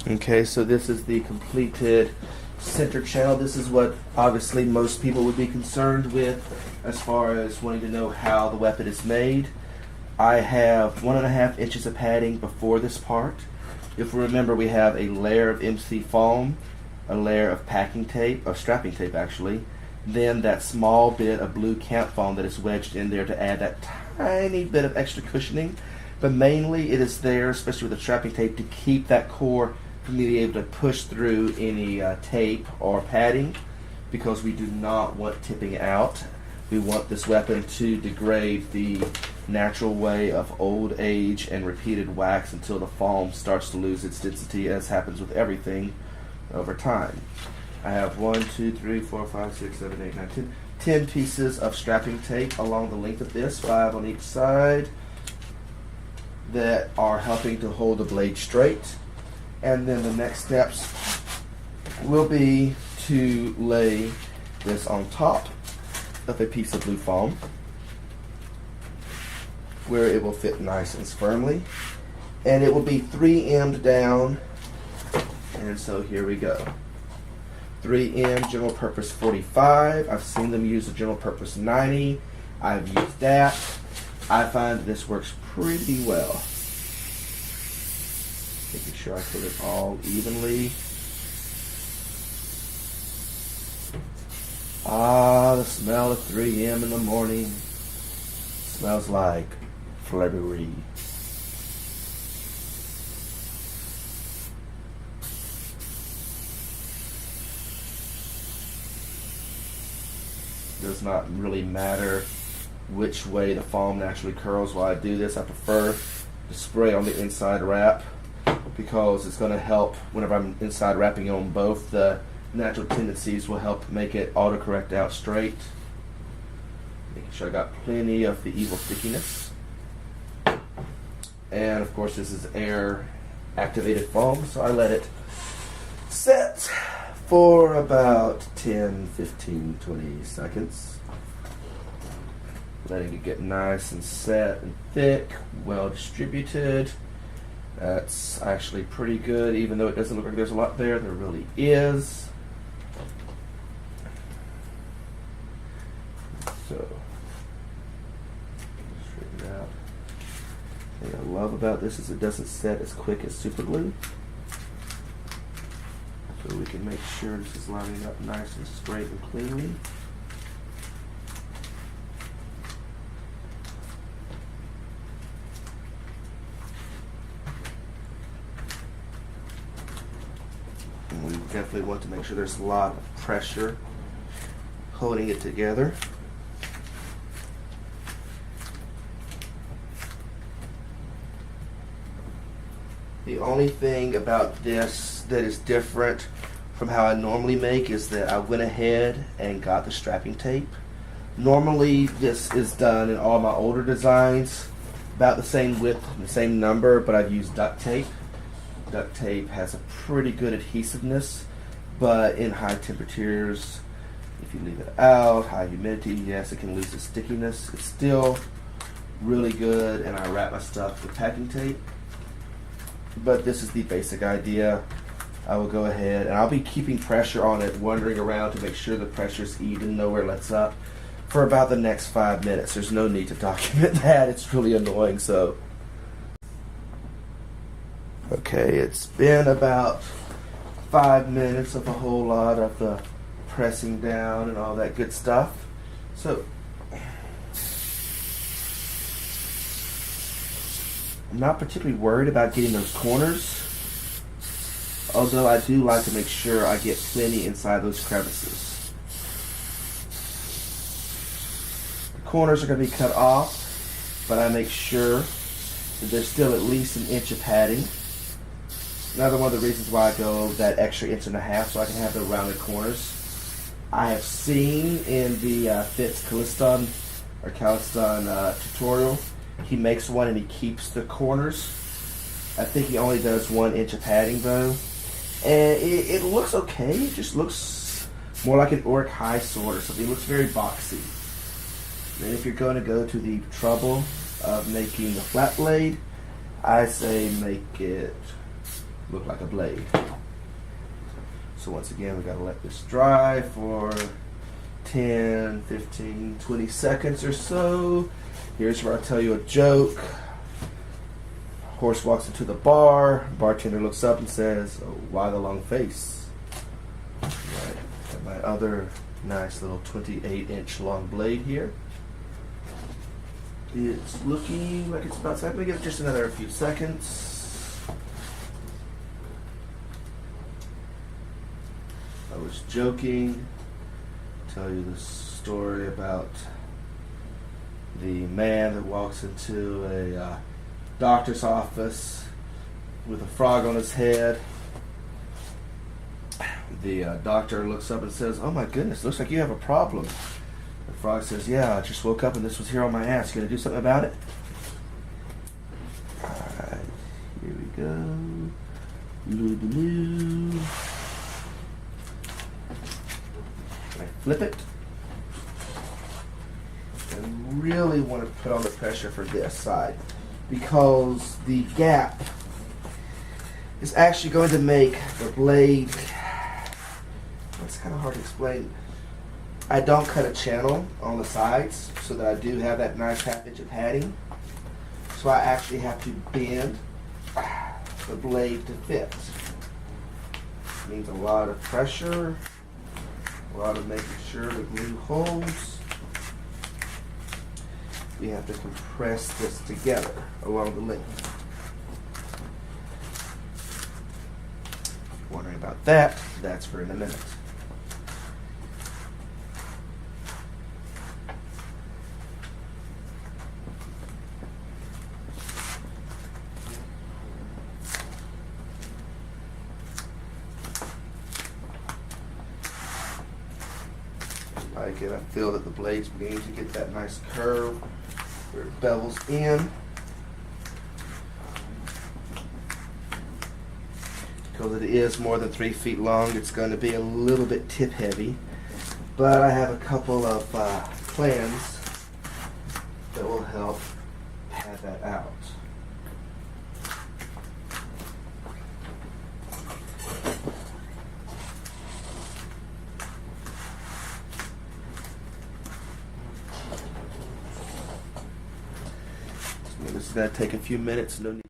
Okay, so this is the completed center channel. This is what obviously most people would be concerned with as far as wanting to know how the weapon is made. I have 1.5 inches of padding before this part. If we remember, we have a layer of MC foam, a layer of packing tape, of strapping tape actually, then that small bit of blue camp foam that is wedged in there to add that tiny bit of extra cushioning. But mainly it is there, especially with the strapping tape, to keep that core from being able to push through any tape or padding, because we do not want tipping out. We want this weapon to degrade the natural way of old age and repeated wax until the foam starts to lose its density, as happens with everything over time. I have 1, 2, 3, 4, 5, 6, 7, 8, 9, 10. 10 pieces of strapping tape along the length of this, 5 on each side, that are helping to hold the blade straight. And then the next steps will be to lay this on top of a piece of blue foam where it will fit nice and firmly, and it will be 3M'd down. And so here we go. 3M general purpose 45. I've seen them use the general purpose 90. I've used that. I find this works pretty well. Making sure I put it all evenly. Ah, the smell of 3M in the morning. Smells like flabbery. Does not really matter which way the foam naturally curls while I do this. I prefer to spray on the inside wrap, because it's going to help whenever I'm inside wrapping on both. The natural tendencies will help make it autocorrect out straight. Making sure I got plenty of the evil stickiness. And of course this is air activated foam, so I let it set for about 10, 15, 20 seconds. Letting it get nice and set and thick, well distributed. That's actually pretty good, even though it doesn't look like there's a lot there. There really is. So, straighten out. The thing I love about this is it doesn't set as quick as super glue. So we can make sure this is lining up nice and straight and cleanly. We definitely want to make sure there's a lot of pressure holding it together. The only thing about this that is different from how I normally make is that I went ahead and got the strapping tape. Normally this is done in all my older designs about the same width, the same number, but I've used duct tape. Duct tape has a pretty good adhesiveness, but in high temperatures, if you leave it out, high humidity, yes, it can lose its stickiness. It's still really good, and I wrap my stuff with packing tape. But this is the basic idea. I will go ahead, and I'll be keeping pressure on it, wandering around to make sure the pressure's even, nowhere lets up, for about the next 5 minutes. There's no need to document that. It's really annoying, so. Okay, it's been about 5 minutes of a whole lot of the pressing down and all that good stuff. So, I'm not particularly worried about getting those corners, although I do like to make sure I get plenty inside those crevices. The corners are going to be cut off, but I make sure that there's still at least 1 inch of padding. Another one of the reasons why I go that extra 1.5 inches, so I can have the rounded corners. I have seen in the Fitz Calliston tutorial, he makes one and he keeps the corners. I think he only does 1 inch of padding though. And it looks okay. It just looks more like an Orc High sword or something. It looks very boxy. And if you're going to go to the trouble of making a flat blade, I say make it look like a blade. So once again, we gotta let this dry for 10, 15, 20 seconds or so. Here's where I tell you a joke. Horse walks into the bar. Bartender looks up and says, "Oh, why the long face?" Right. And my other nice little 28-inch long blade here. It's looking like it's about time. I'm gonna give it just another few seconds. I was joking. Tell you the story about the man that walks into a doctor's office with a frog on his head. The doctor looks up and says, "Oh my goodness, looks like you have a problem." The frog says, "Yeah, I just woke up and this was here on my ass. You gonna do something about it?" Alright, here we go. Loo-doo-doo. I flip it. And really want to put on the pressure for this side, because the gap is actually going to make the blade, it's kind of hard to explain. I don't cut a channel on the sides so that I do have that nice half-inch of padding. So I actually have to bend the blade to fit. It means a lot of pressure, a lot of making sure the glue holds. We have to compress this together along the length. Wondering about that? That's for in a minute. Again, I feel that the blade's beginning to get that nice curve where it bevels in. Because it is more than 3 feet long, it's going to be a little bit tip heavy. But I have a couple of plans that will help pad that out. This is going to take a few minutes. No need